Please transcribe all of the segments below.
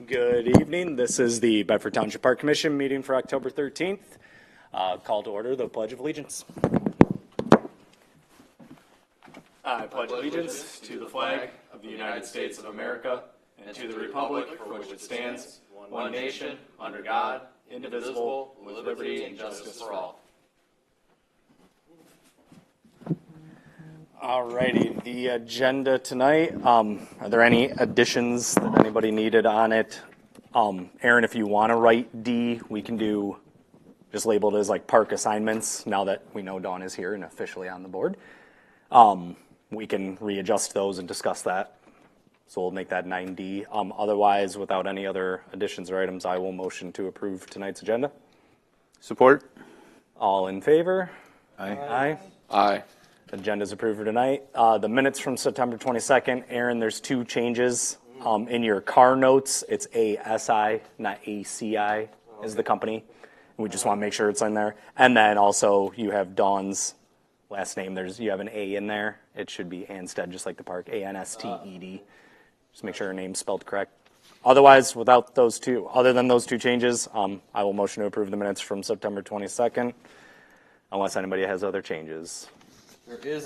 Good evening. This is the Bedford Township Park Commission meeting for October 13th. Call to order the Pledge of Allegiance. I pledge allegiance to the flag of the United States of America and to the republic for which it stands, one nation, under God, indivisible, with liberty and justice for all. Alrighty, the agenda tonight, are there any additions that anybody needed on it? Aaron, if you want to write D, we can do, just label it as like park assignments, now that we know Dawn is here and officially on the board. We can readjust those and discuss that. So we'll make that 9D. Otherwise, without any other additions or items, I will motion to approve tonight's agenda. Support. All in favor? Aye. Aye. Aye. Agenda's approved for tonight. The minutes from September 22nd, Aaron, there's two changes. In your car notes, it's ASI, not ACI is the company. We just want to make sure it's in there. And then also you have Dawn's last name. You have an A in there. It should be Ansted, just like the park, ANSTED. Just make sure her name's spelled correct. Otherwise, other than those two changes, I will motion to approve the minutes from September 22nd, unless anybody has other changes. There's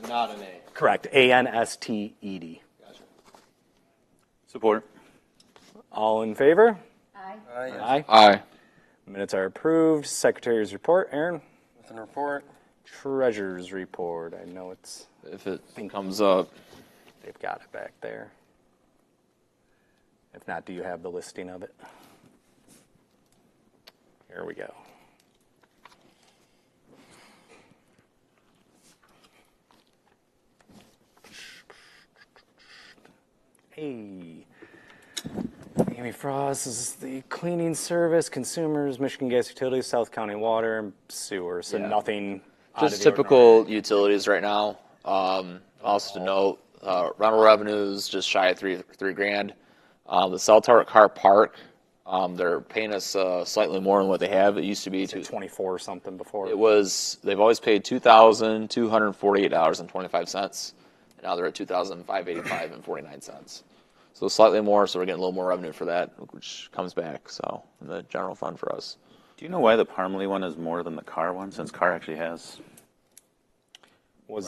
not an A. Correct, ANSTED. Gotcha. Support. All in favor? Aye. Aye. Aye. Minutes are approved. Secretary's report, Aaron. Nothing to report. Treasurer's report. I know it's, If it comes up. they've got it back there. If not, do you have the listing of it? Here we go. Hey, Amy Frost is the cleaning service, consumers, Michigan Gas Utilities, South County Water, and Sewer. So Yeah. nothing out of Just the typical ordinary. utilities right now. Also to note, rental revenues just shy of three grand. The cell tower car park, they're paying us slightly more than what they have. It used to be It's like 24 or something before. they've always paid $2,248.25, and now they're at $2,585.49. So slightly more, so we're getting a little more revenue for that, which comes back in the general fund for us. Do you know why the Parmalee one is more than the car one, since car actually has? Was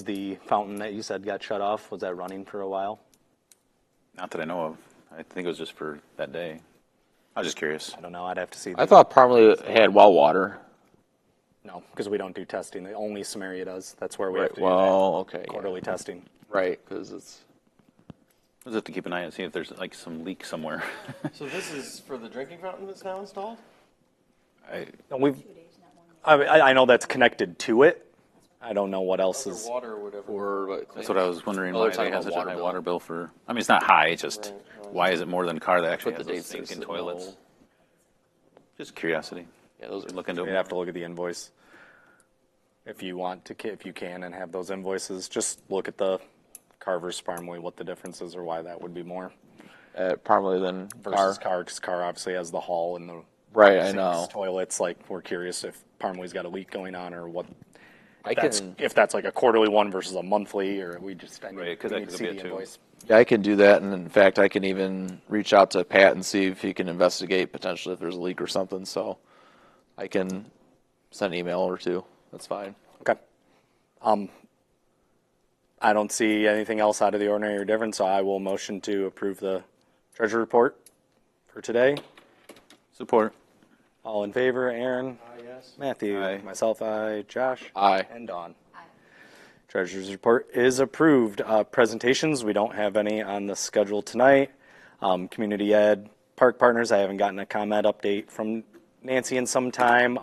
the fountain that you said got shut off, was that running for a while? Not that I know of. I think it was just for that day. I was just curious. I don't know. I'd have to see. I thought Parmalee had well water. No, because we don't do testing. Only Samaria does. That's where we have to do Okay. quarterly testing. Right, because it's. We'll have to keep an eye and see if there's like some leak somewhere. So this is for the drinking fountain that's now installed? No, I know that's connected to it. I don't know what else Other is. water or whatever. That's what I was wondering, Oh, why they're they talking have about such a water high bill. water bill for, I mean, it's not high, it's just, Right. why is it more than a car that actually Put has the those dates stinking next to the toilets? bill. Just curiosity. Yeah, those are Look into You'd it. have to look at the invoice. If you can and have those invoices, just look at the Carver's Parmalee, what the difference is or why that would be more at Parmalee than versus car, because car obviously has the hall and the Right, I sinks, know. toilets. Like, we're curious if Parmalee's got a leak going on or what. I can. If that's like a quarterly one versus a monthly, or we just Right, 'cause we that need to could see be the it too. invoice. Yeah, I can do that, and in fact, I can even reach out to Pat and see if he can investigate potentially if there's a leak or something. So, I can send an email or two. That's fine. Okay. I don't see anything else out of the ordinary or different, so I will motion to approve the treasury report for today. Support. All in favor, Aaron? Yes. Matthew? Aye. Myself, aye. Josh? Aye. And Dawn? Aye. Treasurer's report is approved. Presentations, we don't have any on the schedule tonight. Community Ed, Park Partners, I haven't gotten a comment update from Nancy in some time.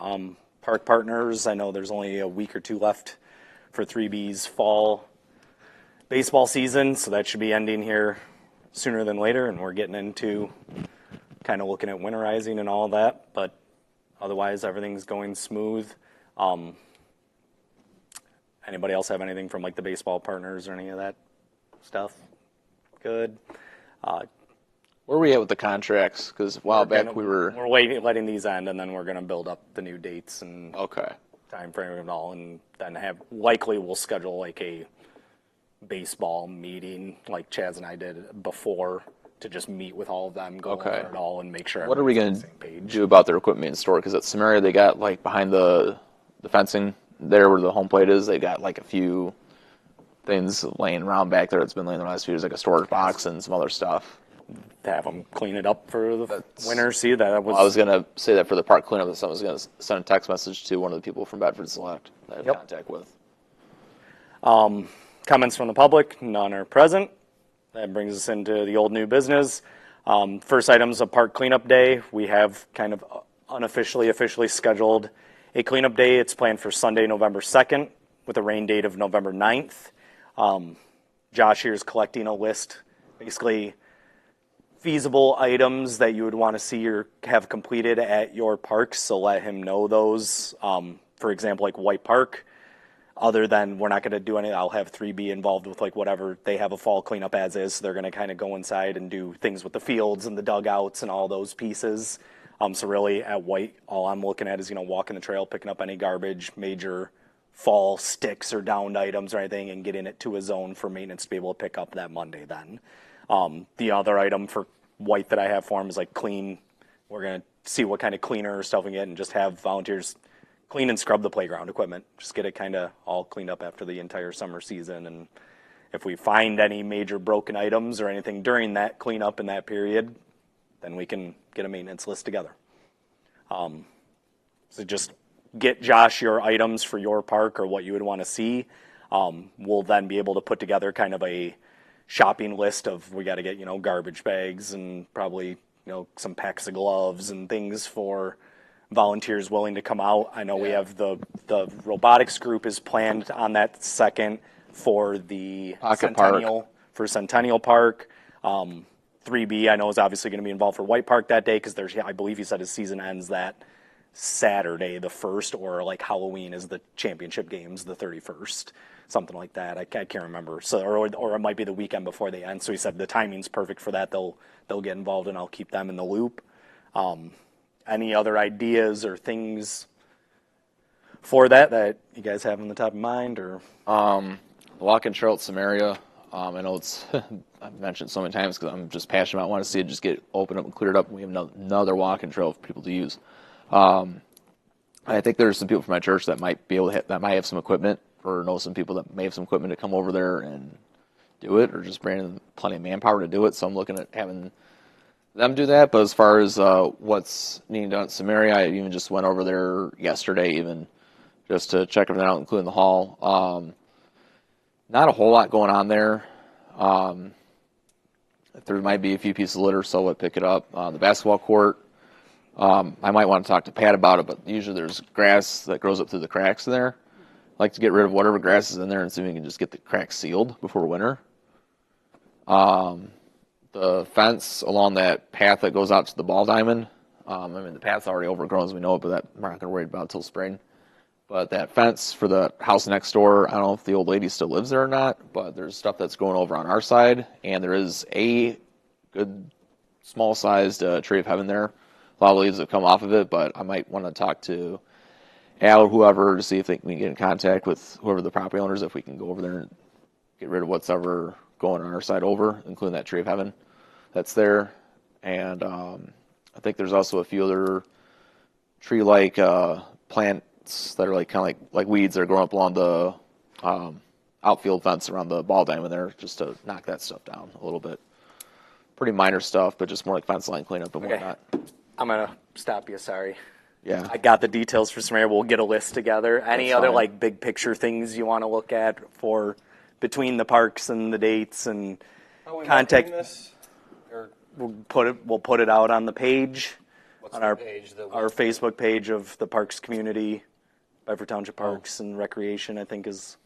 Park Partners, I know there's only a week or two left for 3B's fall baseball season, so that should be ending here sooner than later, and we're getting into kind of looking at winterizing and all that, but otherwise everything's going smooth. Anybody else have anything from like the baseball partners or any of that stuff? Good. Where are we at with the contracts? Because a while back we were. We're waiting, letting these end, and then we're going to build up the new dates and Okay. time frame and all, and then we'll schedule like a baseball meeting like Chaz and I did before to just meet with all of them, go Okay. over it all, and make sure What are we everybody's going on the same to page. do about their equipment in store? Because at Samaria, they got like behind the fencing there where the home plate is, they got like a few things laying around back there. It's been laying the last few years, like a storage box and some other stuff. To have them clean it up for the winter. See, that was... Well, I was going to say that for the park cleanup, that someone was going to send a text message to one of the people from Bedford Select that I have Yep. contact with. Comments from the public, none are present. That brings us into the old new business. First item's a park cleanup day. We have kind of officially scheduled a cleanup day. It's planned for Sunday, November 2nd, with a rain date of November 9th. Josh here is collecting a list, basically feasible items that you would want to see or have completed at your parks, so let him know those. For example, like White Park. Other than we're not going to do any, I'll have 3B involved with like whatever they have a fall cleanup as is. So they're going to kind of go inside and do things with the fields and the dugouts and all those pieces. So really at White, all I'm looking at is, walking the trail, picking up any garbage, major fall sticks or downed items or anything, and getting it to a zone for maintenance to be able to pick up that Monday then. The other item for White that I have for him is like clean. We're going to see what kind of cleaner or stuff we get and just have volunteers clean and scrub the playground equipment. Just get it kind of all cleaned up after the entire summer season. And if we find any major broken items or anything during that cleanup in that period, then we can get a maintenance list together. So just get Josh your items for your park or what you would want to see. We'll then be able to put together kind of a shopping list of, we got to get, garbage bags and probably, some packs of gloves and things for volunteers willing to come out. I know we have the robotics group is planned on that second for the Pocket Park. Centennial Park. 3B I know is obviously going to be involved for White Park that day because I believe he said his season ends that Saturday, the 1st, or like Halloween is the championship games, the 31st, something like that. I can't remember. So or it might be the weekend before they end. So he said the timing's perfect for that. They'll get involved and I'll keep them in the loop. Any other ideas or things for that you guys have on the top of mind? Or Walk and trail at Samaria. I know it's I've mentioned so many times because I'm just passionate about wanting to see it just get opened up and cleared up, and we have another walk and trail for people to use. I think there's some people from my church that might be able to that might have some equipment, or know some people that may have some equipment to come over there and do it, or just bring in plenty of manpower to do it. So I'm looking at having them do that. But as far as what's needing done at Samaria, I even just went over there yesterday, even just to check everything out, including the hall. Not a whole lot going on there. There might be a few pieces of litter, so we'll pick it up. The basketball court, I might want to talk to Pat about it, but usually there's grass that grows up through the cracks in there. I like to get rid of whatever grass is in there and see if we can just get the cracks sealed before winter. The fence along that path that goes out to the ball diamond, the path's already overgrown as we know it, but that we're not going to worry about until spring. But that fence for the house next door, I don't know if the old lady still lives there or not, but there's stuff that's going over on our side, and there is a good small-sized tree of heaven there. A lot of leaves have come off of it, but I might want to talk to Al or whoever to see if they can get in contact with whoever the property owners, if we can go over there and get rid of what's ever going on our side over, including that tree of heaven that's there. And I think there's also a few other tree-like plants that are like kind of like weeds that are growing up along the outfield fence around the ball diamond there, just to knock that stuff down a little bit. Pretty minor stuff, but just more like fence line cleanup and whatnot. I'm going to stop you, sorry. Yeah. I got the details for Samaria. We'll get a list together. Any That's other fine. like big picture things you want to look at for between the parks and the dates and Are we contact? marketing this? Or We'll put it out on the page, what's on the our page that our Facebook page of the Parks community, Bedford Township Oh. Parks and Recreation. I think is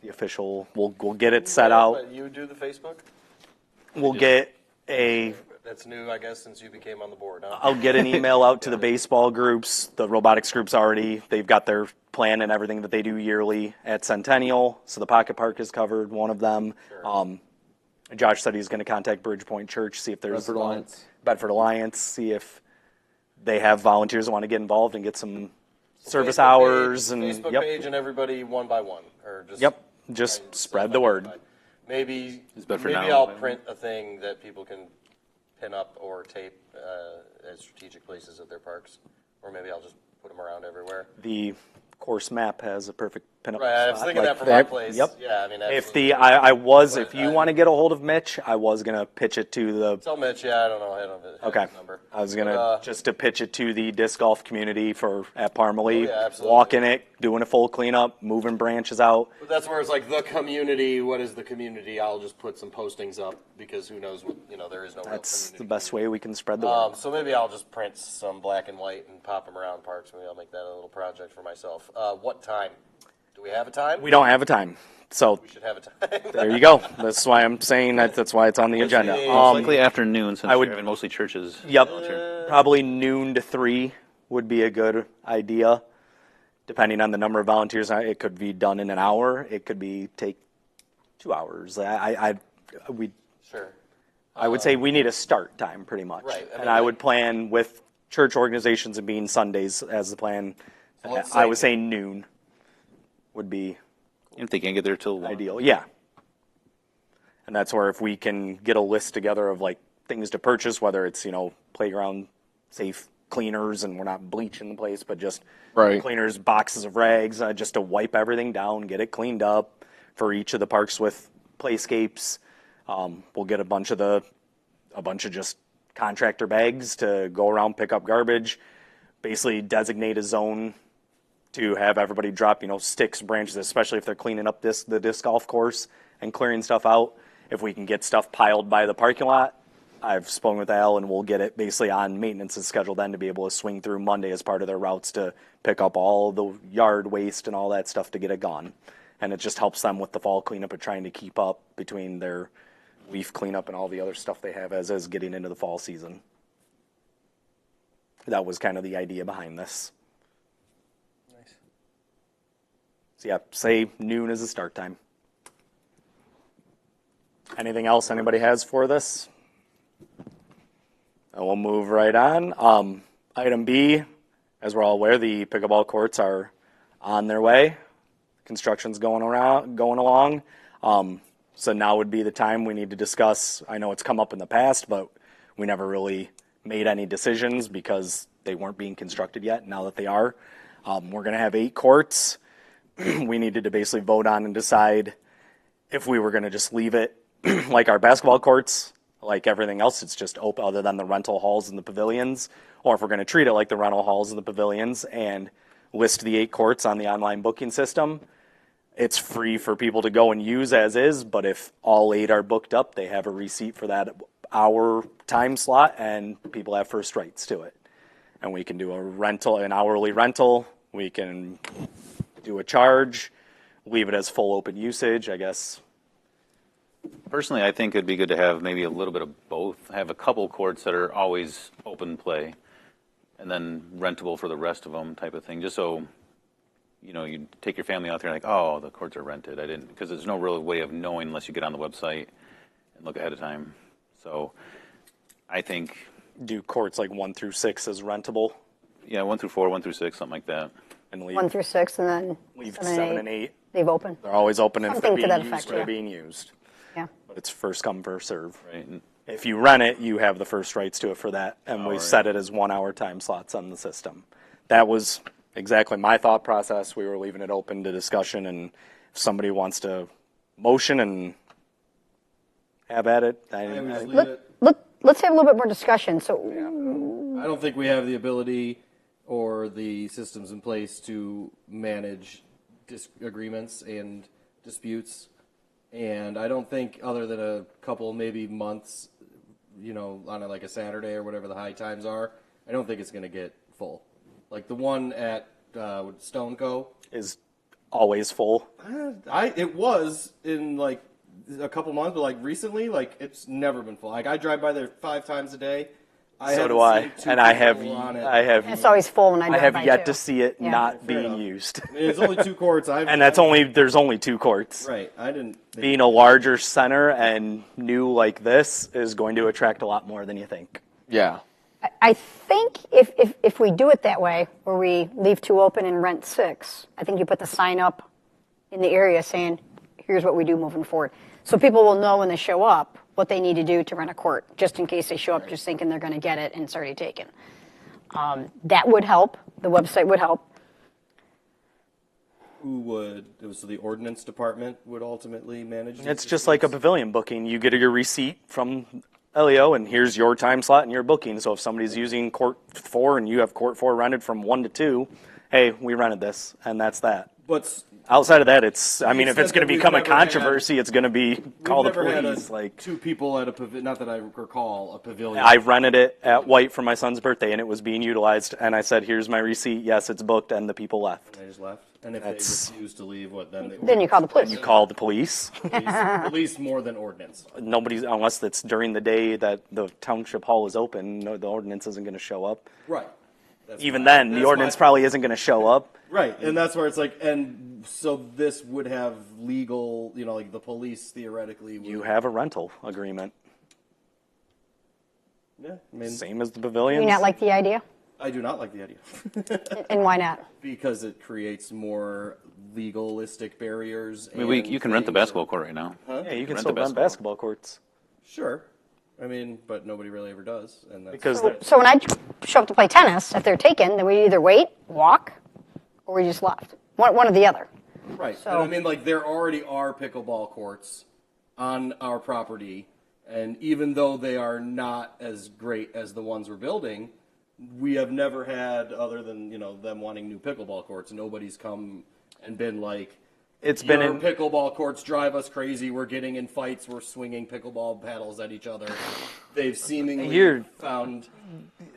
the official. We'll get it set out. But you do the Facebook? We'll get a. That's new, I guess, since you became on the board, huh? I'll get an email out to the baseball groups. The robotics groups they've got their plan and everything that they do yearly at Centennial. So the Pocket Park is covered, one of them. Sure. Josh said he's going to contact Bridgepoint Church, see if there's Bedford Alliance. see if they have volunteers that want to get involved and get some service Facebook hours. page, And Facebook page and everybody one by one, or just Just spread the word. maybe Is Bedford maybe now- I'll print a thing that people can pin up or tape at strategic places at their parks, or maybe I'll just put them around everywhere. The course map has a perfect pinup Right, I was spot thinking like that for my place. Yep. Yeah, I mean, If absolutely. if you want to get a hold of Mitch, I was gonna pitch it to the. Tell Mitch, yeah, I don't know, I don't have Okay. his number. I was gonna But, just to pitch it to the disc golf community at Parmalee, yeah, absolutely. walking it, doing a full cleanup, moving branches out. But that's where it's like the community. What is the community? I'll just put some postings up because who knows what there is no. That's real the community. best way we can spread the word. So maybe I'll just print some black and white and pop them around parks. Maybe I'll make that a little project for myself. What time? Do we have a time? We don't have a time, so We should have a time. there you go. That's why I'm saying that's why it's on the agenda. see. Likely afternoon, since I would- you're having mostly churches. Yep, volunteer. probably noon to 3 would be a good idea, depending on the number of volunteers. It could be done in an hour. It could take 2 hours. Sure. I would say we need a start time, pretty much. Right, I mean, And I like- would plan with church organizations and being Sundays as the plan. let's I say would say noon would be If they can't get there till 1. ideal. Yeah. And that's where if we can get a list together of like things to purchase, whether it's, playground safe cleaners and we're not bleaching the place, but just Right. cleaners, boxes of rags, just to wipe everything down, get it cleaned up for each of the parks with playscapes. We'll get a bunch of just contractor bags to go around, pick up garbage, basically designate a zone to have everybody drop, sticks, branches, especially if they're cleaning up the disc golf course and clearing stuff out. If we can get stuff piled by the parking lot, I've spoken with Al, and we'll get it basically on maintenance's schedule then to be able to swing through Monday as part of their routes to pick up all the yard waste and all that stuff to get it gone. And it just helps them with the fall cleanup of trying to keep up between their leaf cleanup and all the other stuff they have as is getting into the fall season. That was kind of the idea behind this. So yeah, say noon is the start time. Anything else anybody has for this? And we'll move right on. Item B, as we're all aware, the pickleball courts are on their way. Construction's going along. So now would be the time we need to discuss. I know it's come up in the past, but we never really made any decisions because they weren't being constructed yet. Now that they are, we're going to have 8 courts. We needed to basically vote on and decide if we were going to just leave it like our basketball courts, like everything else, it's just open other than the rental halls and the pavilions, or if we're going to treat it like the rental halls and the pavilions and list the 8 courts on the online booking system. It's free for people to go and use as is, but if all 8 are booked up, they have a receipt for that hour time slot, and people have first rights to it. And we can do an hourly rental. We can do a charge, leave it as full open usage, I guess. Personally, I think it'd be good to have maybe a little bit of both. Have a couple courts that are always open play, and then rentable for the rest of them, type of thing. Just so, you take your family out there and like, oh, the courts are rented. I didn't, because there's no real way of knowing unless you get on the website and look ahead of time. So, I think, Do courts like 1 through 6 as rentable, 1 through 4, 1 through 6, something like that. and leave 1 through 6, and then leave 7 7 and 8. Leave open. They're always open if they're Something to being that used. effect, They're yeah. being used, Yeah. but it's first come first serve. Right. And If you rent it, you have the first rights to it for that, and we right. set it as 1 hour time slots on the system. That was exactly my thought process. We were leaving it open to discussion, and if somebody wants to motion and have at it, I would just leave Let, it. let's have a little bit more discussion. So, I don't think we have the ability or the systems in place to manage disagreements and disputes. And I don't think, other than a couple, maybe months, on like a Saturday or whatever the high times are, I don't think it's going to get full. Like the one at Stone Co. is always full. It was in like a couple months, but like recently, like it's never been full. Like I drive by there 5 times a day. So haven't do I, seen 2 and I have, people on it. it's always full when I I drive have by, yet too. to see it Yeah. not Fair being enough. used. I mean, it's only 2 courts. And there's only 2 courts. right. I didn't. Being a larger center and new like this is going to attract a lot more than you think. Yeah. I think if we do it that way, where we leave 2 open and rent 6, I think you put the sign up in the area saying, here's what we do moving forward. So people will know when they show up what they need to do to rent a court, just in case they show up just thinking they're going to get it and it's already taken. That would help. The website would help. Who would? So the ordinance department would ultimately manage. It's just like a pavilion booking. You get your receipt from LEO, and here's your time slot and your booking. So if somebody's using court 4 and you have court 4 rented from 1 to 2, hey, we rented this, and that's that. But Outside of that, it's, I mean, if it's going to we've become a never had- controversy, it's going to be call the we've never police. had Like, two people at a pavilion. Not that I recall a pavilion. I rented it at White for my son's birthday, and it was being utilized. And I said, "Here's my receipt. Yes, it's booked." And the people left. They just left. And if That's- they refuse to leave, what then? Then you call the police. You call the police. Police more than ordinance. Nobody's, unless it's during the day that the township hall is open. No, the ordinance isn't going to show up. Right. That's Even my- then, the that's ordinance my- probably isn't going to show up. Right, and that's where it's like, and so this would have legal, like the police theoretically would. You have a rental agreement, Yeah, I mean, same as the Do pavilion. you not like the idea? I do not like the idea And why not? because it creates more legalistic barriers. I mean, you can rent the basketball court right now. Yeah, you can Rent still the rent basketball courts Sure, I mean, but nobody really ever does, and that's because So when I show up to play tennis, if they're taken, then we either wait, walk, or we just left. One or the other. right. So- And I mean, like there already are pickleball courts on our property, and even though they are not as great as the ones we're building, we have never had, other than them wanting new pickleball courts. Nobody's come and been like, it's been your in. pickleball courts drive us crazy. We're getting in fights. We're swinging pickleball paddles at each other. They've seemingly You're- found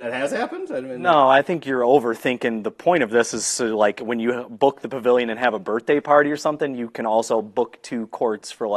that has happened. I mean, No, I think you're overthinking. The point of this is so, like, when you book the pavilion and have a birthday party or something, you can also book 2 courts for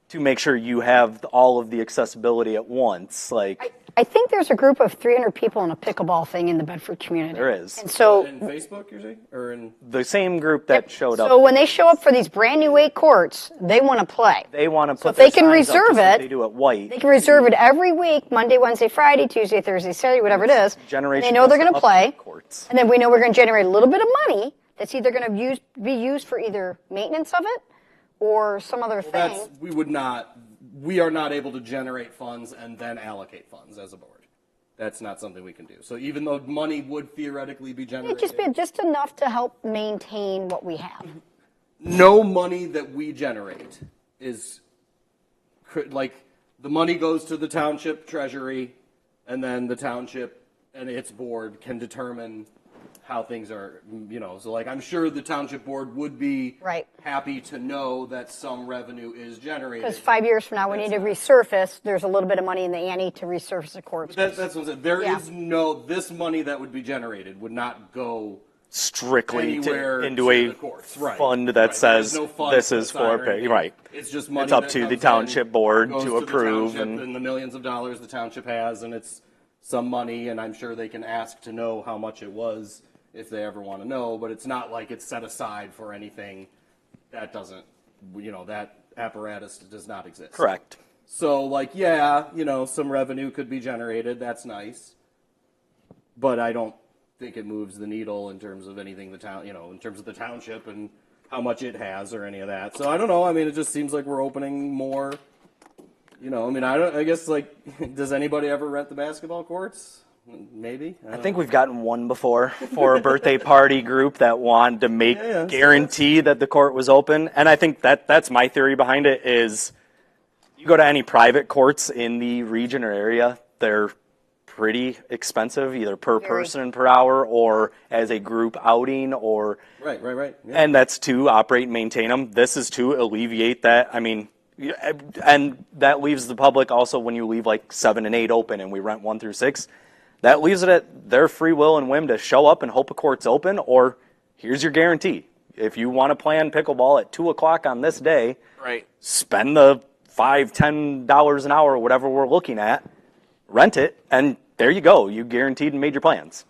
to make sure you have all of the accessibility at once. Like, I think there's a group of 300 people in a pickleball thing in the Bedford community. There is. And so in Facebook, you're saying, or in the same group that showed up. So when they show up for these brand new 8 courts, they want to play. They want to put if they their can signs up reserve just like it, they do at White. They can reserve it every week, Monday, Wednesday, Friday, Tuesday, Thursday, Saturday, whatever it is. Generation And they know they're has going to play. upkeep courts. And then we know we're going to generate a little bit of money that's either going to be used for either maintenance of it or some other thing. we are not able to generate funds and then allocate funds as a board. That's not something we can do. So even though money would theoretically be generated, It'd just be just enough to help maintain what we have. no money that we generate is like the money goes to the township treasury, and then the township and its board can determine how things are, so like I'm sure the township board would be Right. happy to know that some revenue is generated. Because 5 years from now, we need to resurface. There's a little bit of money in the ante to resurface the courts. That's what I'm saying. There Yeah. is this money that would be generated would not go Strictly anywhere into to a the courts. Right. fund that Right. says There's no fund this set is aside for or pay. anything. Right. It's just money. It's up that to the comes in, township board goes to the approve township and the millions of dollars the township has, and it's some money, and I'm sure they can ask to know how much it was if they ever want to know, but it's not like it's set aside for anything that doesn't, that apparatus does not exist. Correct. So, some revenue could be generated. That's nice. But I don't think it moves the needle in terms of anything in terms of the township and how much it has or any of that. So, I don't know. I mean, it just seems like we're opening more, I guess, does anybody ever rent the basketball courts? Maybe. I think we've gotten one before for a birthday party group that wanted to make Yeah, guarantee that the court was open. And I think that's my theory behind it is you go to any private courts in the region or area, they're pretty expensive, either per person per hour or as a group outing or Right. Yeah. and that's to operate and maintain them. This is to alleviate that. I mean, and that leaves the public also when you leave 7 and 8 open and we rent 1 through 6. That leaves it at their free will and whim to show up and hope a court's open, or here's your guarantee. If you want to plan pickleball at 2 o'clock on this day, Right. spend the $5, $10 an hour, whatever we're looking at, rent it, and there you go. You guaranteed and made your plans.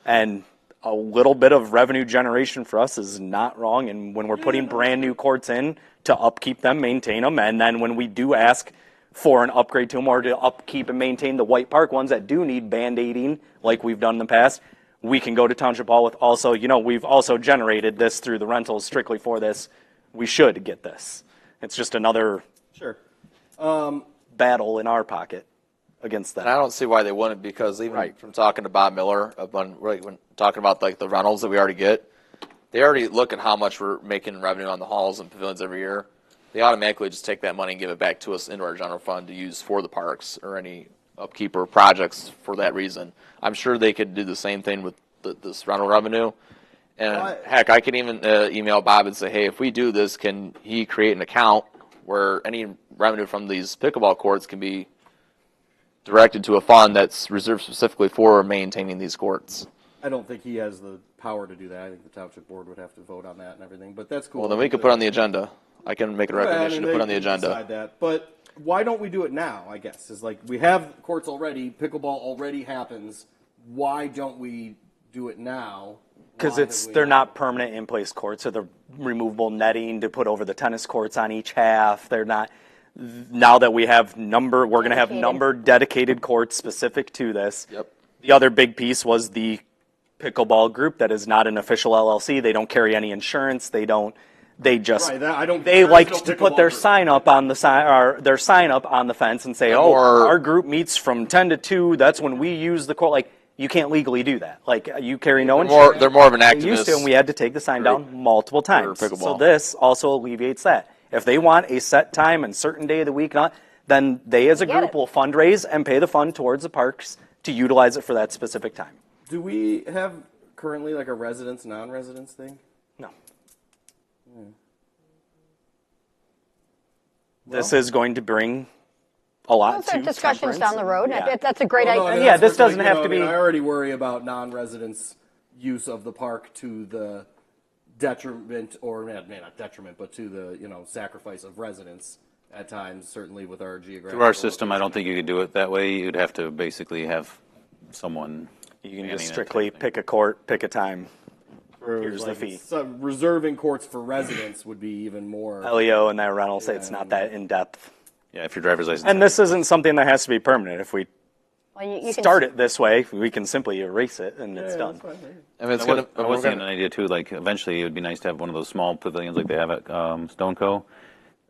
And a little bit of revenue generation for us is not wrong. And when we're putting brand new courts in to upkeep them, maintain them, and then when we do ask for an upgrade to them or to upkeep and maintain the White Park ones that do need band-aiding like we've done in the past, we can go to Township Hall with also, we've also generated this through the rentals strictly for this. We should get this. It's just another Sure. battle in our pocket against And I them. don't see why they wouldn't, because even from talking to Bob Miller, when talking about like the rentals that we already get, they already look at how much we're making revenue on the halls and pavilions every year. They automatically just take that money and give it back to us into our general fund to use for the parks or any upkeep or projects for that reason. I'm sure they could do the same thing with this rental revenue. And heck, I could even email Bob and say, hey, if we do this, can he create an account where any revenue from these pickleball courts can be directed to a fund that's reserved specifically for maintaining these courts? I don't think he has the power to do that. I think the township board would have to vote on that and everything, but that's cool. Well, then we could put it on the agenda. I can make a recommendation to put on the They can agenda. decide that. But why don't we do it now, I guess? Is like, we have courts already, pickleball already happens. Why don't we do it now? Because they're not permanent in-place courts, so they're removable netting to put over the tennis courts on each half. They're not. Now that we have we're going to have numbered dedicated courts specific to this. Yep. The other big piece was the pickleball group that is not an official LLC. They don't carry any insurance. They don't. They just. Right, I don't. They there is like no to put pickleball their group. sign up on the sign or their sign up on the fence and say, "Oh, more- our group meets from 10 to 2. That's when we use the court." Like, you can't legally do that. Like, you carry no insurance. They're more of an We used to, and activist. we had to take the sign down multiple times. pickleball. So this also alleviates that. If they want a set time and certain day of the week, then they as a Get group it. will fundraise and pay the fund towards the parks to utilize it for that specific time. Do we have currently like a residence, non-residence thing? No. This is going to bring a lot Those to are discussions temperance down the road. and- yeah. That's a great Well, no, I idea. mean, Yeah, that's this what, doesn't like, have you to know, I mean, be- I already worry about non-residents' use of the park to the detriment, or not detriment, but to the sacrifice of residents at times. Certainly with our geographic. Through our system, I don't think you could do it that way. You'd have to basically have someone. You can manning just that strictly type of thing. pick a court, pick a time. For, Here's the fee. So reserving courts for residents would be even more. LEO and that rental say it's not that in-depth. Yeah, if your driver's license. And this isn't something that has to be permanent. If we Well, you can start it this way, we can simply erase it and it's done. I mean, it's I gonna. was, I was thinking an idea too, like eventually it would be nice to have one of those small pavilions like they have at Stoneco,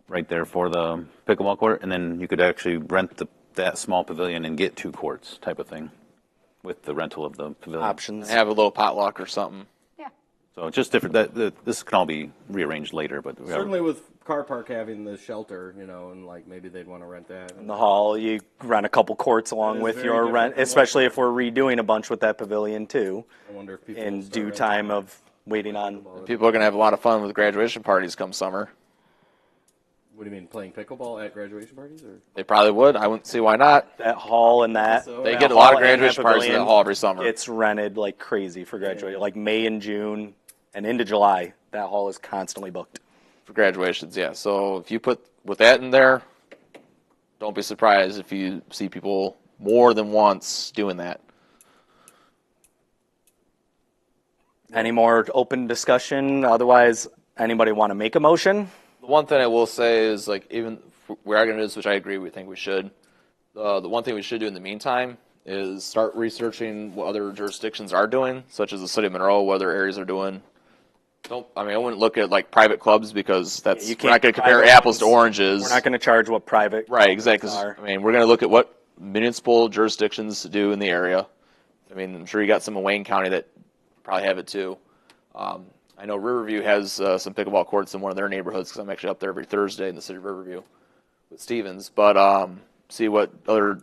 right there for the pickleball court, and then you could actually rent that small pavilion and get 2 courts type of thing with the rental of the pavilion. Options. Have a little potluck or something. Yeah. So it's just different. This can all be rearranged later, but Certainly with car park having the shelter, and like maybe they'd want to rent that. In the hall, you rent a couple courts along That is with very your different rent, from what- especially if we're redoing a bunch with that pavilion too, I wonder if people in will start due renting time that. of waiting on. People are gonna have a lot of fun with graduation parties come summer. What do you mean, playing pickleball at graduation parties, or? They probably would. I wouldn't see why not. That hall and that. So- They that get a lot hall of and that graduation parties in that pavilion hall every summer. It's rented like crazy for graduation, like May and June and into July. That hall is constantly booked. For graduations, yeah. So if you put with that in there, don't be surprised if you see people more than once doing that. Any more open discussion? Otherwise, anybody want to make a motion? The one thing I will say is, like, even if we are going to do this, which I agree, we think we should. The one thing we should do in the meantime is start researching what other jurisdictions are doing, such as the city of Monroe, what other areas are doing. I wouldn't look at like private clubs because that's You we're not can't- going to compare private apples to ones- oranges. We're not going to charge what private Right, exactly. are. I mean, we're going to look at what municipal jurisdictions do in the area. I mean, I'm sure you got some in Wayne County that probably have it too. I know Riverview has some pickleball courts in one of their neighborhoods because I'm actually up there every Thursday in the city of Riverview with Stevens. But see what other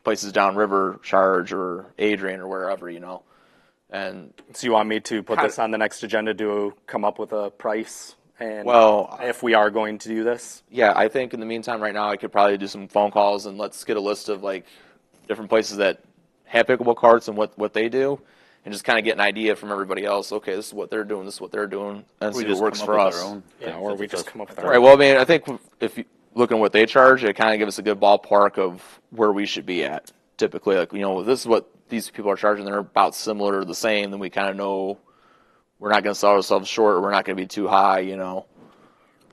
places downriver charge, or Adrian or wherever, And So you want me to put this on the next agenda to come up with a price? And Well, if we are going to do this, yeah, I think in the meantime, right now, I could probably do some phone calls and let's get a list of like different places that have pickleball courts and what they do, and just kind of get an idea from everybody else. Okay, this is what they're doing. This is what they're doing, and see what works for us. or we just come up with our Right. Well, I mean, I think if you looking at what they charge, it kind of gives us a good ballpark of where we should be at. Typically, like this is what these people are charging. They're about similar or the same. Then we kind of know we're not going to sell ourselves short, or we're not going to be too high.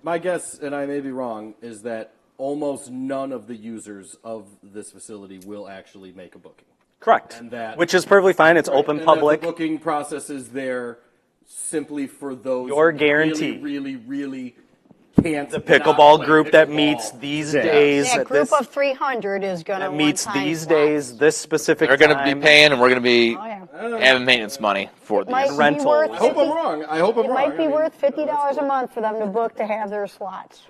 My guess, and I may be wrong, is that almost none of the users of this facility will actually make a booking. correct, And that- which is perfectly fine. It's open And that public. the booking process is there simply for those Your who guarantee. really, really, really can't. The pickleball group that meets these days. That at group this- of 300 is going to that meets these days, this specific They're going to be time. paying, and we're going to be Oh, yeah. having maintenance money for Might these. be Rental. worth I hope I'm 50 wrong. I hope I'm It wrong. might be I mean, worth $50 that's a cool. month for them to book to have their slots.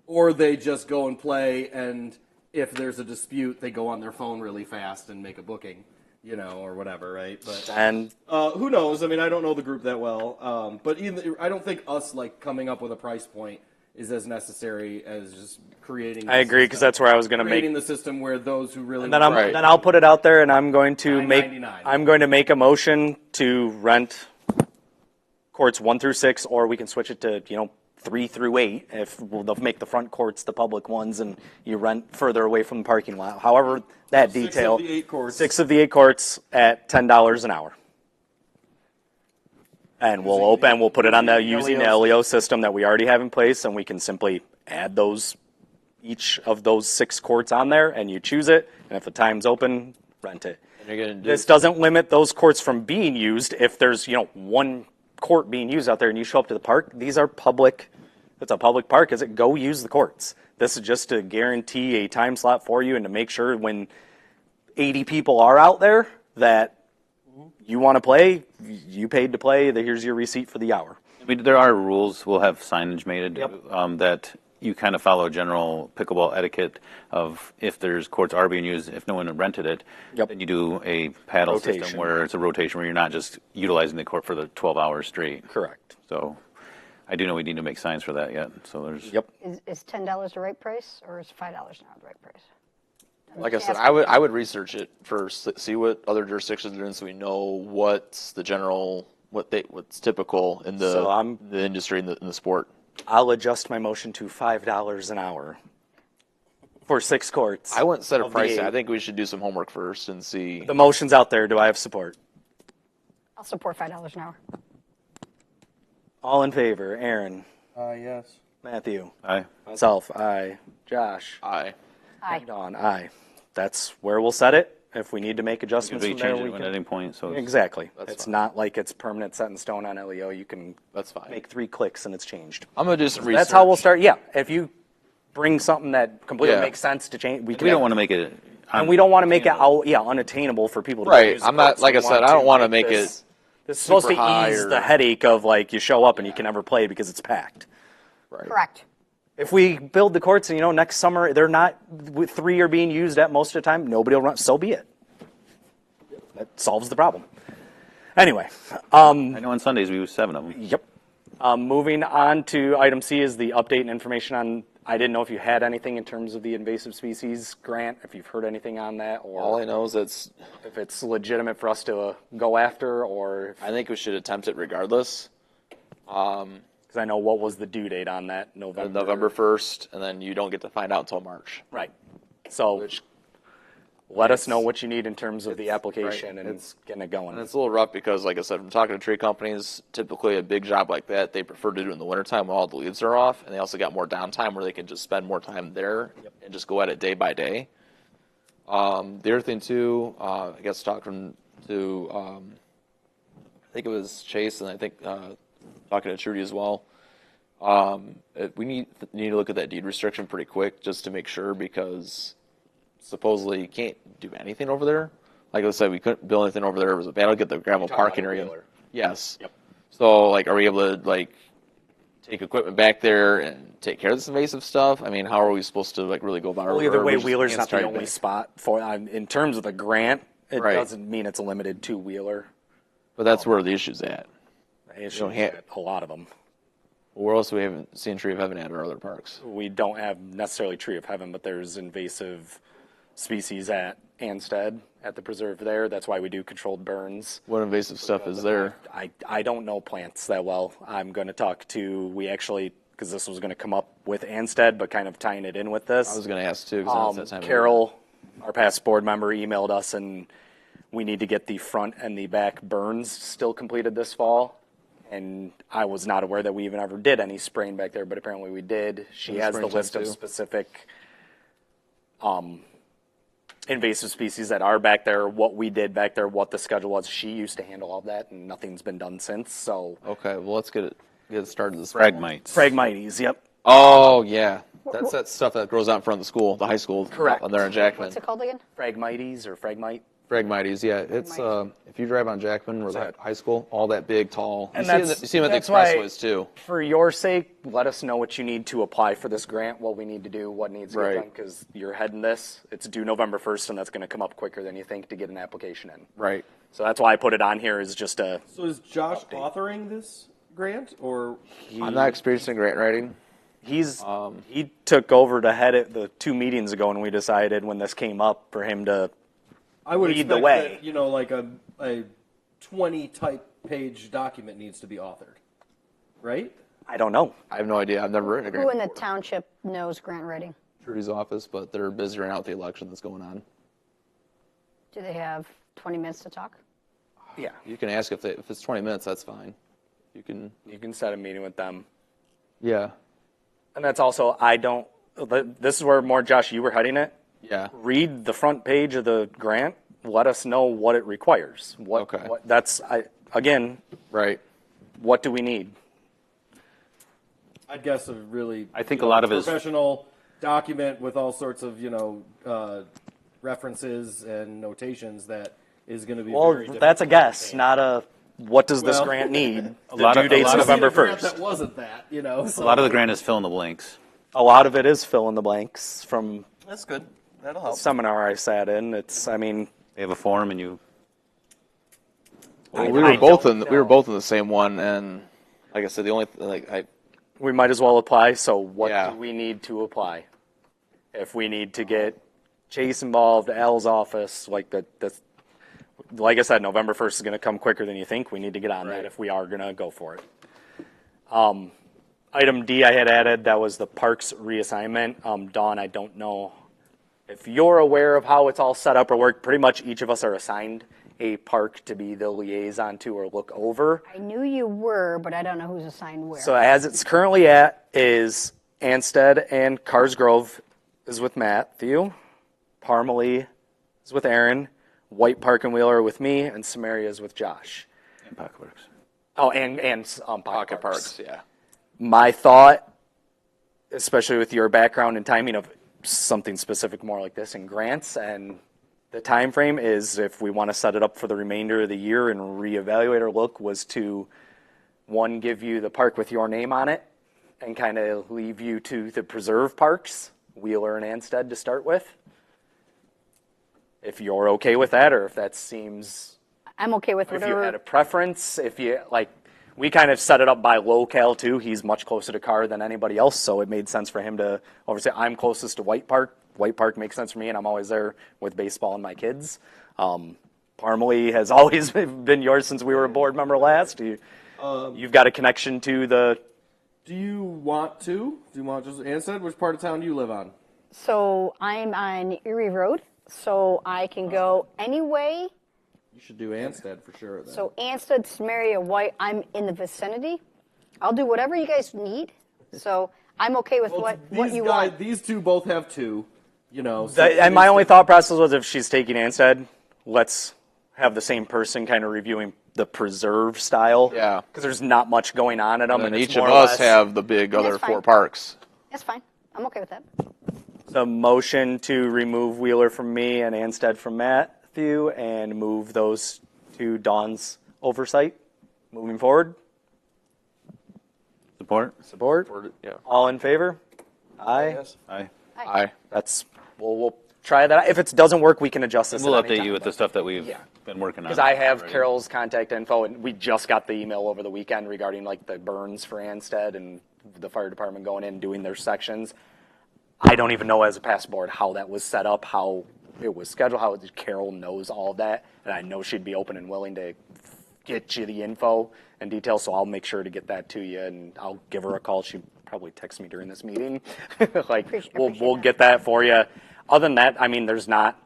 Or they just go and play, and if there's a dispute, they go on their phone really fast and make a booking, or whatever, right? But And who knows? I mean, I don't know the group that well, but I don't think us coming up with a price point is as necessary as just creating. I agree, because that's where I was going to make. creating the system where those who really Then Right. then I'll put it out there, and I'm going to $9.99. make a motion to rent courts 1 through 6, or we can switch it to 3 through 8 if they'll make the front courts the public ones, and you rent further away from the parking lot. However, that 6 detail. of the 8 courts. 6 of the 8 courts at $10 an hour. And we'll put it on the using the LEO system that we already have in place, and we can simply add each of those 6 courts on there, and you choose it, and if the time's open, rent it. And you're going to do This doesn't limit those courts from being used. If there's, one court being used out there and you show up to the park, these are public. It's a public park. Go use the courts. This is just to guarantee a time slot for you and to make sure when 80 people are out there that you want to play, you paid to play, here's your receipt for the hour. There are rules. We'll have signage made that you kind of follow general pickleball etiquette of if there's courts are being used, if no one rented it, then you do a paddle Rotation. system where it's a rotation where you're not just utilizing the court for the 12 hours straight. Correct. So I do know we need to make signs for that yet. So there's. Yep. Is $10 the right price, or is $5 an hour the right price? Like I said, I would research it first, see what other jurisdictions are doing, so we know what's the general, what's typical in the industry in the sport. I'll adjust my motion to $5 an hour for 6 courts. I wouldn't set a of the price. 8. I think we should do some homework first and see. The motion's out there. Do I have support? I'll support $5 an hour. All in favor? Aaron, Yes. Matthew, Aye. myself, aye. Josh, Aye. Aye. Dawn, aye. That's where we'll set it. If we need to make adjustments We from can there, change we it can. at any point. So it's- Exactly. That's It's fine. not like it's permanent set in stone on LEO. You can That's fine. make 3 clicks and it's changed. I'm gonna do some research. That's how we'll start. Yeah. If you bring something that completely Yeah. makes sense to change, we can. we don't want to make it. And we don't want to make it unattainable for people to Right. use the I'm not- courts. like We I said, I don't want to make this- it. This is supposed to super high ease or- the headache of you show up and you can never play because it's packed. Right. Correct. If we build the courts and next summer they're not 3 are being used at most of the time, nobody will run. So be it. That solves the problem. Anyway, I know on Sundays we use 7 of them. yep. Moving on to item C is the update and information on. I didn't know if you had anything in terms of the invasive species grant. If you've heard anything on that, or All I know is that's. if it's legitimate for us to go after, or I think we should attempt it regardless. because I know what was the due date on that November 1st, and then you don't get to find out until March. Right. So Which let us know what you need in terms of the application right. and getting it going. And it's a little rough because, like I said, from talking to tree companies, typically a big job like that, they prefer to do it in the wintertime while all the leaves are off, and they also got more downtime where they can just spend more time there and just go at it day by day. The other thing, too, I guess talking to, I think it was Chase, and I think talking to Trudy as well, we need to look at that deed restriction pretty quick just to make sure, because supposedly you can't do anything over there. Like I said, we couldn't build anything over there. It was a battle to get the gravel parking area. Yes. Yep. So, are we able to, take equipment back there and take care of this invasive stuff? I mean, how are we supposed to, really go about it? Well, either Or way, we just Wheeler's can't not the strike only back? spot for. In terms of the grant, it Right. doesn't mean it's limited to Wheeler. But that's where the issue's at. It's don't have- a lot of them. Where else we haven't seen Tree of Heaven at our other parks? We don't have necessarily Tree of Heaven, but there's invasive species at Anstead at the preserve there. That's why we do controlled burns. What invasive stuff is there? I don't know plants that well. I'm going to talk to, because this was going to come up with Anstead, but kind of tying it in with this. I was going to ask too. 'Cause I know it's that time of year. Carol, our past board member, emailed us, and we need to get the front and the back burns still completed this fall. And I was not aware that we even ever did any spraying back there, but apparently we did. She In the has the springtime, list of too. specific invasive species that are back there, what we did back there, what the schedule was. She used to handle all that, and nothing's been done since. So Okay, well, let's get it get started this fall. Fragmites. Phragmites, yep. Oh, yeah. That's that stuff that grows out in front of the school, the high school. Correct. There in Jackman. What's it called again? Phragmites or Phragmite. Phragmites, yeah. It's if you drive on Jackman or that high school, all that big, tall. And you see them at the that's why, expressways too. For your sake, let us know what you need to apply for this grant, what we need to do, what needs to get Right. done, because you're heading this. It's due November 1st, and that's going to come up quicker than you think to get an application in. Right. So that's why I put it on here is just a. So is Josh authoring this grant, or I'm not experienced in grant writing. He took over to head it the 2 meetings ago, and we decided when this came up for him to. I would Lead the expect way. that, like a 20 type page document needs to be authored, right? I don't know. I have no idea. I've never written a grant. Who in the township knows grant writing? Trudy's office, but they're busy right now with the election that's going on. Do they have 20 minutes to talk? Yeah, You can ask if it's 20 minutes, that's fine. You can, you can set a meeting with them, yeah, and that's also I don't. This is where more Josh, you were heading it. yeah. Read the front page of the grant. Let us know what it requires. Okay. Again, Right. what do we need? I'd guess a really I think a lot of it is- professional document with all sorts of references and notations that is going to be Well, very difficult that's a to guess, understand. not a what does this Well- grant need? The lot of- due date's a lot of- November I've seen a grant 1st. That wasn't that, A lot of the grant is fill in the blanks. A lot of it is fill in the blanks from That's good. That'll the help. seminar I sat in. I mean, They have a form and you, Well, I we were both don't we were know. both in the same one, and like I said, the only we might as well apply. So what Yeah. do we need to apply? If we need to get Chase involved, Al's office, like I said, November 1st is going to come quicker than you think. We need to get on that if we are going to go for it. Item D I had added, that was the parks reassignment. Dawn, I don't know if you're aware of how it's all set up or work. Pretty much each of us are assigned a park to be the liaison to or look over. I knew you were, but I don't know who's assigned where. So as it's currently at is Anstead and Cars Grove is with Matthew, Parmalee is with Aaron, White Park and Wheeler are with me, and Samaria is with Josh. and Pocketworks. Oh, and pocket parks. Yeah. My thought, especially with your background and timing of something specific more like this in grants and the time frame, is if we want to set it up for the remainder of the year and reevaluate our look, was to, one, give you the park with your name on it and kind of leave you to the preserve parks, Wheeler and Anstead to start with. If you're okay with that, or if that seems, I'm okay with if you whatever. had a preference, if you like, we kind of set it up by locale too. He's much closer to Carr than anybody else, so it made sense for him to oversee. I'm closest to White Park. White Park makes sense for me, and I'm always there with baseball and my kids. Parmalee has always been yours since we were a board member last. You've got a connection to the. Do you want just Anstead? Which part of town do you live on? So I'm on Erie Road, so I can go any way. You should do Anstead for sure. Then. So Anstead, Samaria, White, I'm in the vicinity. I'll do whatever you guys need. So I'm okay with what you want. These two both have two. So And my only thought process was, if she's taking Anstead, let's have the same person kind of reviewing the preserve style. Yeah. Because there's not much going on in them. And it's each of more or us less have the big other That's 4 fine. parks. That's fine. I'm okay with that. the motion to remove Wheeler from me and Anstead from Matthew and move those to Dawn's oversight moving forward. Support? Support? Yeah. All in favor? Aye. Aye. Aye. That's, we'll try that. If it doesn't work, we can adjust this. We'll at any update time, you with but- the stuff that we've Yeah. been working on. Because I have already. Carol's contact info, and we just got the email over the weekend regarding like the burns for Anstead and the fire department going in and doing their sections. I don't even know as a past board how that was set up, how it was scheduled, how Carol knows all of that, and I know she'd be open and willing to get you the info and details, so I'll make sure to get that to you, and I'll give her a call. She probably text me during this meeting. Like, Appreciate we'll that. get that for you. Other than that, I mean, there's not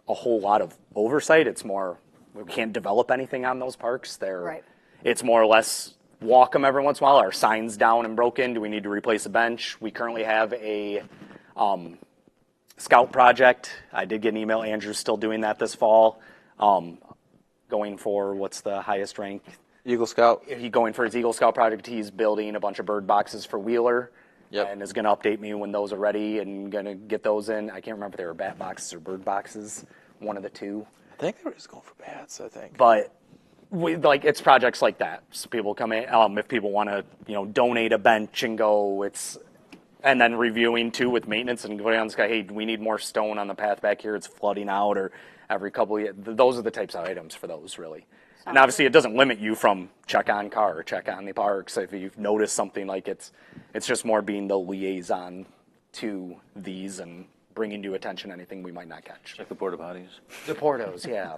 a whole lot of oversight. It's more, we can't develop anything on those parks. Right. It's more or less walk them every once in a while. Our sign's down and broken. Do we need to replace a bench? We currently have a scout project. I did get an email. Andrew's still doing that this fall. Going for what's the highest rank Eagle Scout. He's going for his Eagle Scout project. He's building a bunch of bird boxes for Wheeler. Yep. And is going to update me when those are ready and going to get those in. I can't remember if they were bat boxes or bird boxes, one of the two. I think they were just going for bats. I think. But it's projects like that. So people come in, if people want to, donate a bench and go, and then reviewing too with maintenance and going on this guy, hey, we need more stone on the path back here. It's flooding out, or every couple of years. Those are the types of items for those, really. And obviously, it doesn't limit you from check on car or check on the parks. If you've noticed something, like it's just more being the liaison to these and bringing to attention anything we might not catch. Check the porta potties. The portos, yeah.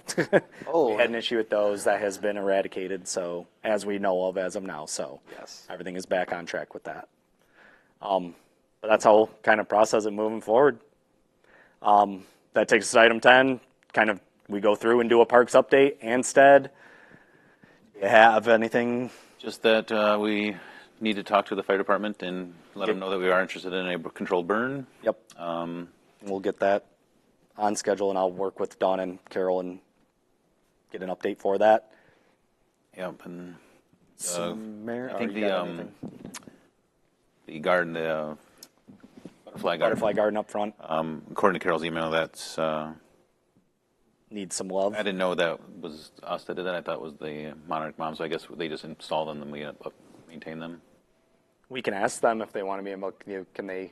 We had an issue with those that has been eradicated, so as we know of as of now. So Yes. everything is back on track with that. But that's how we'll kind of process it moving forward. That takes us to item 10. Kind of we go through and do a parks update. Anstead, you have anything? Just that we need to talk to the fire department and let them know that we are interested in a controlled burn. Yep. We'll get that on schedule, and I'll work with Dawn and Carol and get an update for that. Yep, and I think the garden, the butterfly garden. Butterfly garden up front According to Carol's email, that's needs some love. I didn't know that was us that did that. I thought it was the Monarch Mom, so I guess they just install them and we maintain them. We can ask them if they want to be able. Can they?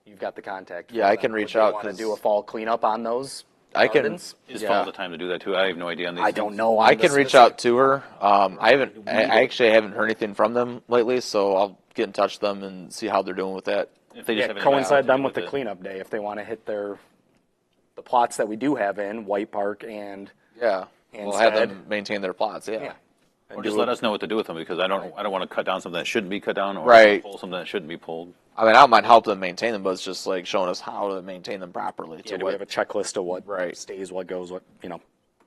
You've got the contact. Yeah, I can reach out. Want to do a fall cleanup on those? I can. gardens? Is Yeah. fall the time to do that too? I have no idea on these I things. don't know. I can reach out to her. I actually haven't heard anything from them lately, so I'll get in touch with them and see how they're doing with that. If they just have any Coincide to them do with the it. cleanup day if they want to hit the plots that we do have in White Park and. Yeah, we'll have Instead. them maintain their plots. Yeah. Or just let us know what to do with them, because I don't want to cut down something that shouldn't be cut down, or Right. pull something that shouldn't be pulled. I mean, I don't mind helping them maintain them, but it's just like showing us how to maintain them properly. Yeah, do we have a checklist of what Right. stays, what goes, what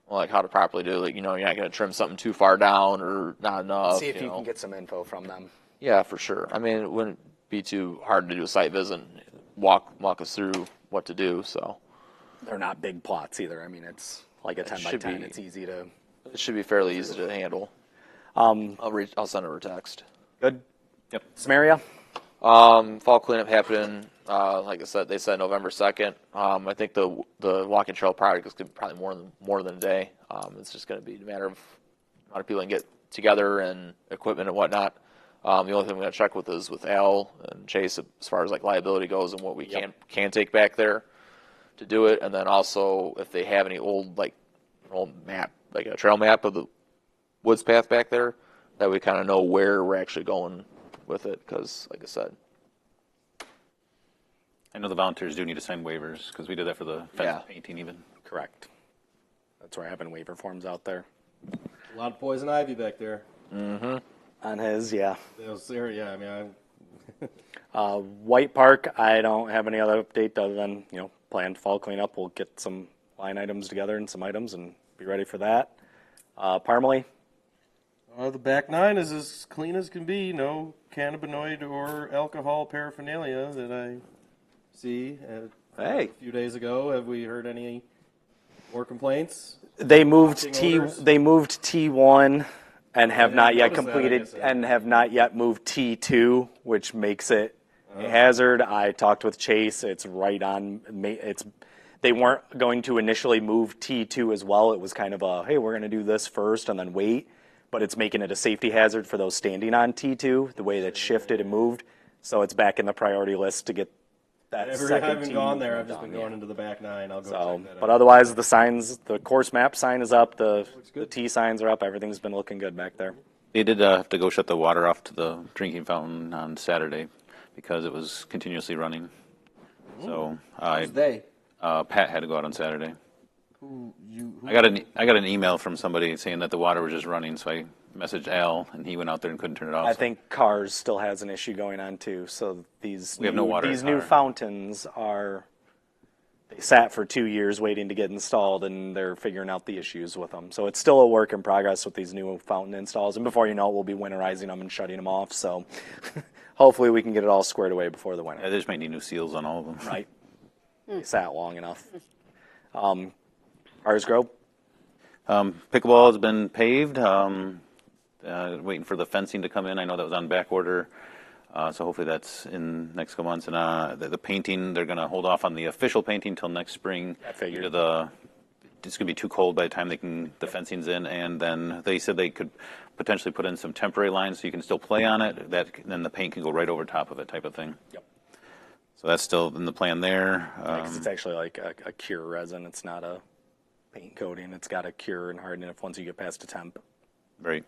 like how to properly do it. Like, you're not going to trim something too far down or not enough. See if you know. can get some info from them. Yeah, for sure. I mean, it wouldn't be too hard to do a site visit and walk us through what to do. So They're not big plots either. I mean, it's like a 10 by should 10. be. It's easy to. it should be fairly easy to handle. I'll send her a text. Good. Yep. Samaria? Fall cleanup happening. Like I said, they said November 2nd. I think the walking trail project is gonna be probably more than a day. It's just going to be a matter of a lot of people can get together and equipment and whatnot. The only thing we're going to check with is with Al and Chase as far as like liability goes and what we can take back there to do it, and then also if they have any old map, like a trail map of the woods path back there, that we kind of know where we're actually going with it. Because, like I said, I know the volunteers do need to sign waivers, because we did that for the fence painting even. Correct. That's where having waiver forms out there. A lot of poison ivy back there. On his, yeah. Yeah, I mean, White Park, I don't have any other update other than, planned fall cleanup. We'll get some line items together and some items and be ready for that. Parmalee? the back nine is as clean as can be. No cannabinoid or alcohol paraphernalia that I see. Hey. A few days ago, have we heard any more complaints? They moved Watching orders? They moved T1 and have didn't not yet notice that, I completed guess. and have not yet moved T2, which makes it a hazard. I talked with Chase. It's right on. They weren't going to initially move T2 as well. It was kind of a, hey, we're going to do this first and then wait. But it's making it a safety hazard for those standing on T2, the way that shifted and moved. So it's back in the priority list to get that I second haven't T gone there. moved I've just been on, going into the back nine. I'll go So, check that but out. otherwise, the signs, the course map sign is up, the T signs are up, everything's been looking good back there. They did have to go shut the water off to the drinking fountain on Saturday because it was continuously running. So They. Pat had to go out on Saturday. I got an email from somebody saying that the water was just running, so I messaged Al, and he went out there and couldn't turn it off. I think Cars still has an issue going on too. So these We have no water these at new Car. fountains they sat for 2 years waiting to get installed, and they're figuring out the issues with them. So it's still a work in progress with these new fountain installs. And before you know it, we'll be winterizing them and shutting them off. So hopefully we can get it all squared away before the winter. Yeah, they just might need new seals on all of them. Right? They sat long enough. Cars Grove. Pickleball has been paved. The waiting for the fencing to come in. I know that was on back order. So hopefully that's in next couple months. And the painting, they're going to hold off on the official painting till next spring. I figured. Due to it's going to be too cold by the time the fencing's in. And then they said they could potentially put in some temporary lines so you can still play on it. Then the paint can go right over top of it, type of thing. Yep. So that's still in the plan there. Because it's actually like a cure resin. It's not a paint coating. It's got a cure and harden if once you get past a temp. Right.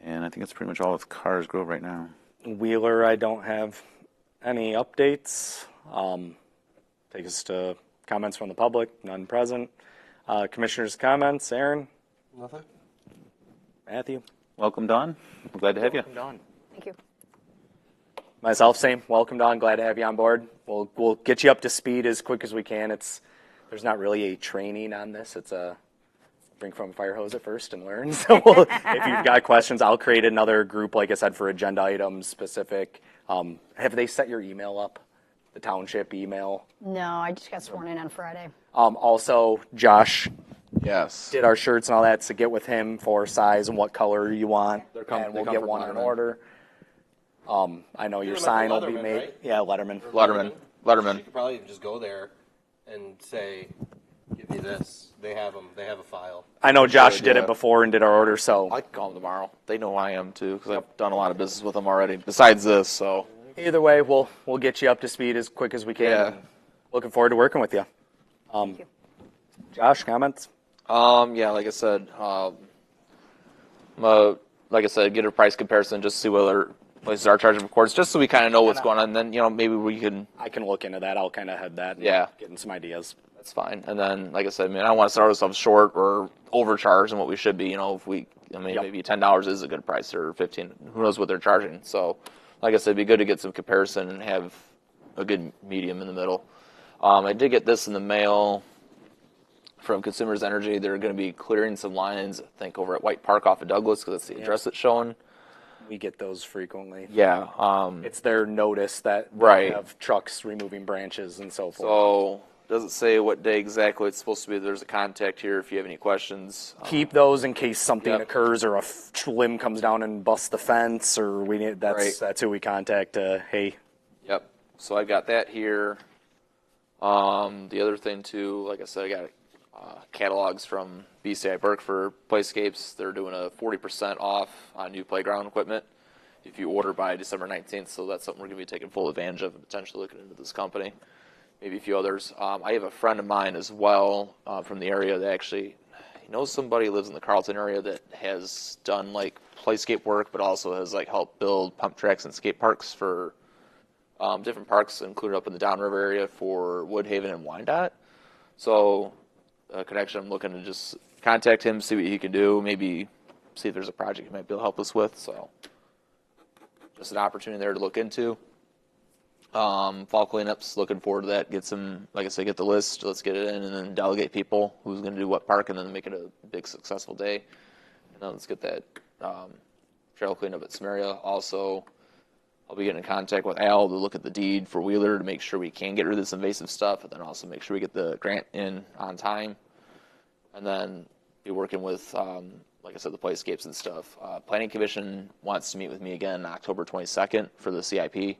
And I think that's pretty much all with Cars Grove right now. Wheeler, I don't have any updates. Take us to comments from the public, none present. Commissioners' comments, Aaron? Nothing. Matthew? Welcome, Don. We're glad to have you. Welcome, Dawn. Thank you. Myself, same. Welcome, Don. Glad to have you on board. We'll get you up to speed as quick as we can. There's not really a training on this. It's a drink from a fire hose at first and learn. So if you've got questions, I'll create another group, like I said, for agenda items specific. Have they set your email up? The township email? No, I just got sworn in on Friday. Also, Josh Yes. did our shirts and all that, so get with him for size and what color you want, They and come we'll get from one in Letterman. order. I know your them at sign will the be Letterman, made. right? Yeah, Letterman. Letterman. You Letterman. could probably just go there and say, "Give me this." They have them. They have a file. I know Josh Good did idea. it before and did our order, so I can call them tomorrow. They know who I am too, because I've done a lot of business with them already. Besides this, so either way, we'll get you up to speed as quick as we can. Yeah. Looking forward to working with you. Thank you. Josh, comments? yeah, like I said, get a price comparison just to see whether places are charging for quarters, just so we kind of know what's going on. And then maybe we can. I can look into that. I'll kind of head that. And Yeah. Getting some ideas. That's fine. And then, like I said, I don't want to start ourselves short or overcharged than what we should be. If we, Yep. maybe $10 is a good price or 15. Who knows what they're charging? So, like I said, it'd be good to get some comparison and have a good medium in the middle. I did get this in the mail from Consumers Energy. They're going to be clearing some lines, I think, over at White Park off of Douglas, because that's the address it's showing. We get those frequently. Yeah. It's their notice that they Right. have trucks removing branches and so forth. So, doesn't say what day exactly it's supposed to be. There's a contact here if you have any questions. Keep those in case something Yep. occurs or a limb comes down and busts the fence, or we need Right. that's who we contact. Hey, Yep. So I got that here. The other thing too, like I said, I got catalogs from BCI Burke for Playscapes. They're doing a 40% off on new playground equipment if you order by December 19th. So that's something we're going to be taking full advantage of and potentially looking into this company. Maybe a few others. I have a friend of mine as well from the area that actually he knows somebody who lives in the Carlton area that has done like playscape work, but also has like helped build pump tracks and skate parks for different parks, included up in the Downriver area for Woodhaven and Wyandotte. So a connection, I'm looking to just contact him, see what he can do, maybe see if there's a project he might be able to help us with. So just an opportunity there to look into. Fall cleanups, looking forward to that. Get some, like I said, get the list, let's get it in, and then delegate people who's going to do what park, and then make it a big successful day. And then let's get that trail cleanup at Samaria. Also, I'll be getting in contact with Al to look at the deed for Wheeler to make sure we can get rid of this invasive stuff, and then also make sure we get the grant in on time. And then be working with, like I said, the playscapes and stuff. Planning Commission wants to meet with me again October 22nd for the CIP.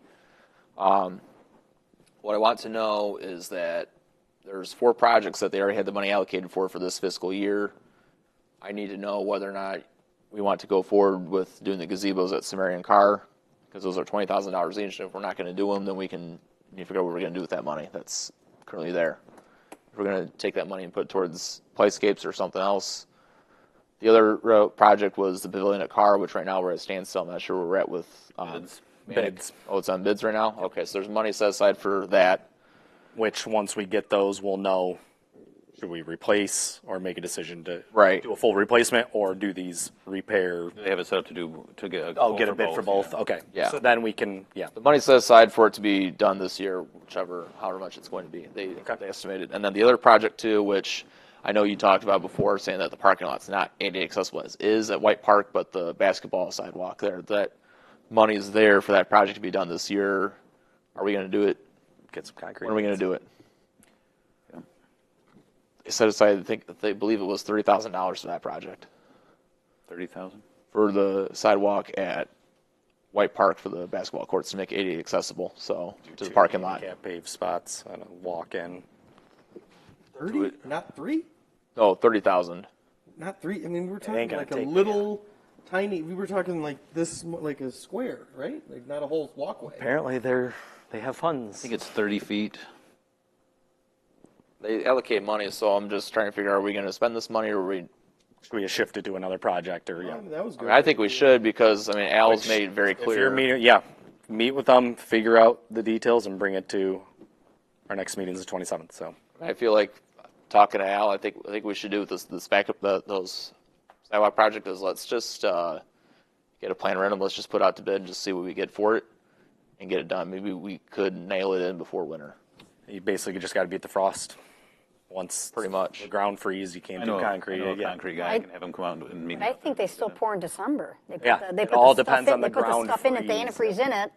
What I want to know is that there's 4 projects that they already had the money allocated for this fiscal year. I need to know whether or not we want to go forward with doing the gazebos at Sumerian Car, because those are $20,000 each. And if we're not going to do them, then we can figure out what we're going to do with that money that's currently there. If we're going to take that money and put it towards playscapes or something else. The other project was the pavilion at Car, which right now we're at standstill. I'm not sure where we're at with bids. Oh, it's on bids right now? Okay, so there's money set aside for that. Which once we get those, we'll know should we replace or make a decision to Right. do a full replacement or do these repair. They have it set up to get a Oh, quote get a bid for both. yeah. Okay. Yeah. So then we can, The money set aside for it to be done this year, however much it's going to be. They estimated. And then the other project too, which I know you talked about before, saying that the parking lot's not ADA accessible as is at White Park, but the basketball sidewalk there, that money's there for that project to be done this year. Are we going to do it? get some concrete. When are we going to do it? They set aside, I think they believe it was $30,000 for that project. 30,000. for the sidewalk at White Park for the basketball courts to make 80 accessible, so to the parking lot. Handicap paved spots and a walk-in. 30? Not 3? No, 30,000. Not 3. I mean, we're ain't talking gonna like a take little tiny. We were talking like this, like a square, right? Like not a whole walkway. Apparently they have funds. I think it's 30 feet. They allocate money, So I'm just trying to figure, are we going to spend this money or are we? Should we shift it to another project or, yeah. That was good. I think we should because, I mean, Al's made it very If you're clear. meeting, yeah, meet with them, figure out the details and bring it to our next meeting is the 27th, so. I feel like talking to Al, I think we should do this backup, those sidewalk project is let's just get a plan random. Let's just put out to bid and just see what we get for it and get it done. Maybe we could nail it in before winter. You basically just got to beat the frost. Once Pretty much. the ground freeze, you can't I do know, concrete. I know a yeah. concrete guy. I can have him come out and meet me. But I think they still pour in December. They put Yeah, they it put all the depends stuff on in, the they put the ground stuff in at the freeze. antifreeze in it.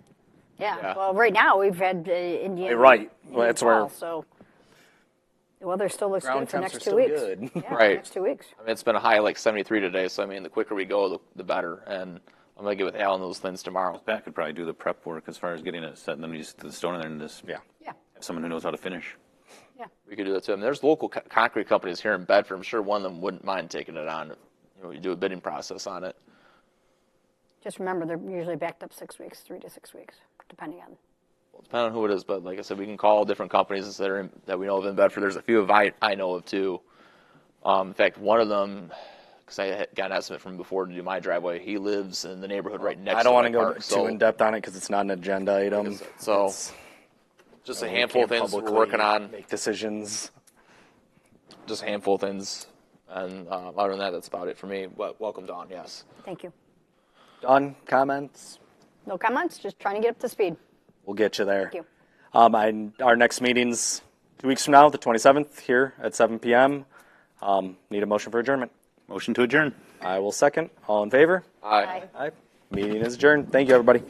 Yeah. Yeah. Well, right now we've had Indian. Right. Well, Indian that's where- fall, So the weather still looks Ground good for temps next are 2 still weeks. good. Yeah, Right. Next 2 weeks. I mean, it's been a high like 73 today, so I mean, the quicker we go, the better. And I'm gonna get with Al on those things tomorrow. Pat could probably do the prep work as far as getting it set, and then you just do the stone in there and just Yeah. Yeah. have someone who knows how to finish. Yeah. We could do that too. I mean, there's local concrete companies here in Bedford. I'm sure one of them wouldn't mind taking it on. You know, you do a bidding process on it. Just remember, they're usually backed up 6 weeks, 3 to 6 weeks, depending on. Well, depending on who it is, but like I said, we can call different companies that we know of in Bedford. There's a few I know of too. In fact, one of them, because I had got an estimate from before to do my driveway, he lives in the neighborhood right next to I don't want to White go Park, too in depth on it because it's not an agenda item. So It's- just a we handful of can't things we're publicly working on. Make decisions. Just a handful of things. And other than that, that's about it for me. Welcome, Dawn, yes. Thank you. Done. Comments? No comments. Just trying to get up to speed. We'll get you there. Thank you. Our next meeting's 2 weeks from now, the 27th, here at 7 p.m. Need a motion for adjournment. Motion to adjourn. I will second. All in favor? Aye. Aye. Meeting is adjourned. Thank you, everybody.